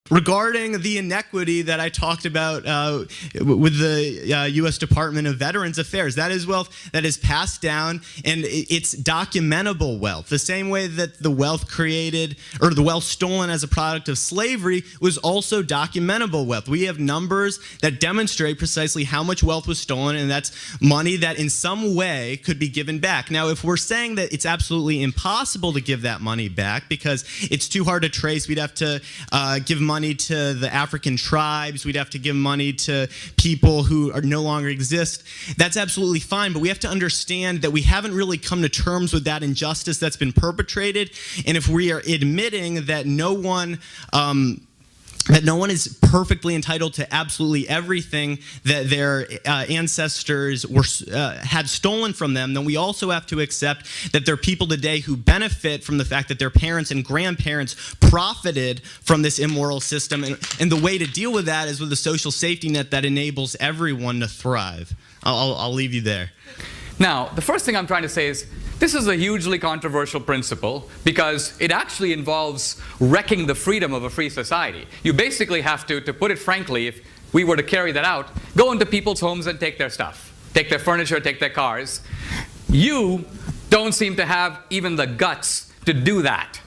Regarding the inequity that I talked about with the U.S. Department of Veterans Affairs, that is wealth that is passed down, and it's documentable wealth. The same way that the wealth created, or the wealth stolen as a product of slavery, was also documentable wealth. We have numbers that demonstrate precisely how much wealth was stolen, and that's money that in some way could be given back. Now, if we're saying that it's absolutely impossible to give that money back because it's too hard to trace, we'd have to give money to the African tribes, we'd have to give money to people who no longer exist. That's absolutely fine, but we have to understand that we haven't really come to terms with that injustice that's been perpetrated, and if we are admitting that no one is perfectly entitled to absolutely everything that their ancestors had stolen from them, then we also have to accept that there are people today who benefit from the fact that their parents and grandparents profited from this immoral system. And the way to deal with that is with a social safety net that enables everyone to thrive. I'll leave you there. Now, the first thing I'm trying to say is, this is a hugely controversial principle because it actually involves wrecking the freedom of a free society. You basically have to put it frankly, if we were to carry that out, go into people's homes and take their stuff. Take their furniture, take their cars. You don't seem to have even the guts to do that.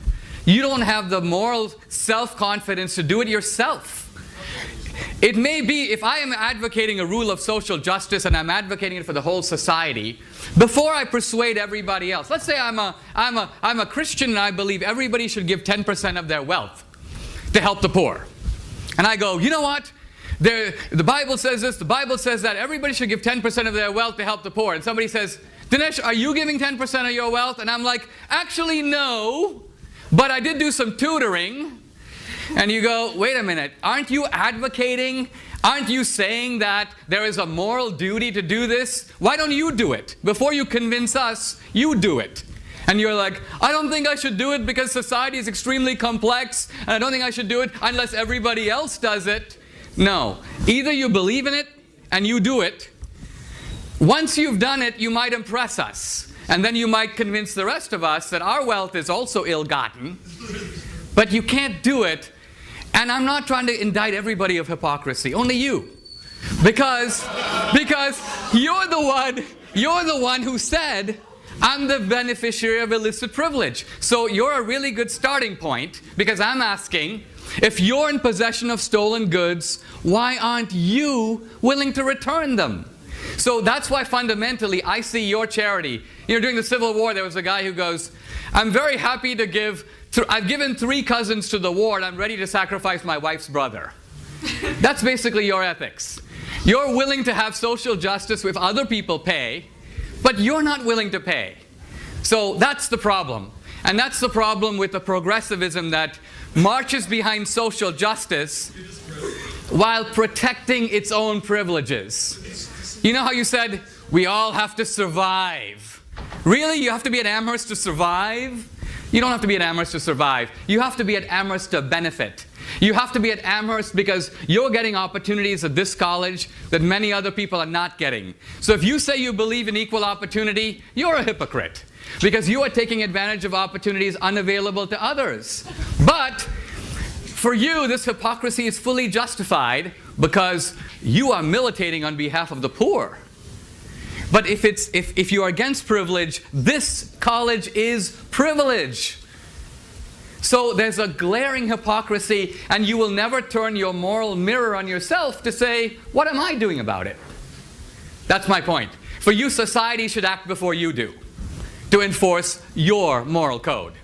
You don't have the moral self-confidence to do it yourself. It may be, if I am advocating a rule of social justice and I'm advocating it for the whole society, before I persuade everybody else, let's say I'm a Christian and I believe everybody should give 10% of their wealth to help the poor. And I go, you know what? The Bible says this, the Bible says that, everybody should give 10% of their wealth to help the poor. And somebody says, Dinesh, are you giving 10% of your wealth? And I'm like, actually no, but I did do some tutoring. And you go, wait a minute, aren't you advocating, aren't you saying that there is a moral duty to do this? Why don't you do it? Before you convince us, you do it. And you're like, I don't think I should do it because society is extremely complex, and I don't think I should do it unless everybody else does it. No, either you believe in it and you do it. Once you've done it, you might impress us. And then you might convince the rest of us that our wealth is also ill-gotten. But you can't do it. And I'm not trying to indict everybody of hypocrisy, only you. Because you're the one who said, I'm the beneficiary of illicit privilege. So you're a really good starting point, because I'm asking, if you're in possession of stolen goods, why aren't you willing to return them? So that's why fundamentally I see your charity. You know, during the Civil War, there was a guy who goes, I'm very happy to give, I've given 3 cousins to the war and I'm ready to sacrifice my wife's brother. That's basically your ethics. You're willing to have social justice if other people pay, but you're not willing to pay. So that's the problem. And that's the problem with the progressivism that marches behind social justice while protecting its own privileges. You know how you said, we all have to survive. Really? You have to be at Amherst to survive? You don't have to be at Amherst to survive. You have to be at Amherst to benefit. You have to be at Amherst because you're getting opportunities at this college that many other people are not getting. So if you say you believe in equal opportunity, you're a hypocrite, because you are taking advantage of opportunities unavailable to others. But for you, this hypocrisy is fully justified because you are militating on behalf of the poor. But if you are against privilege, this college is privilege. So there's a glaring hypocrisy, and you will never turn your moral mirror on yourself to say, what am I doing about it? That's my point. For you, society should act before you do, to enforce your moral code.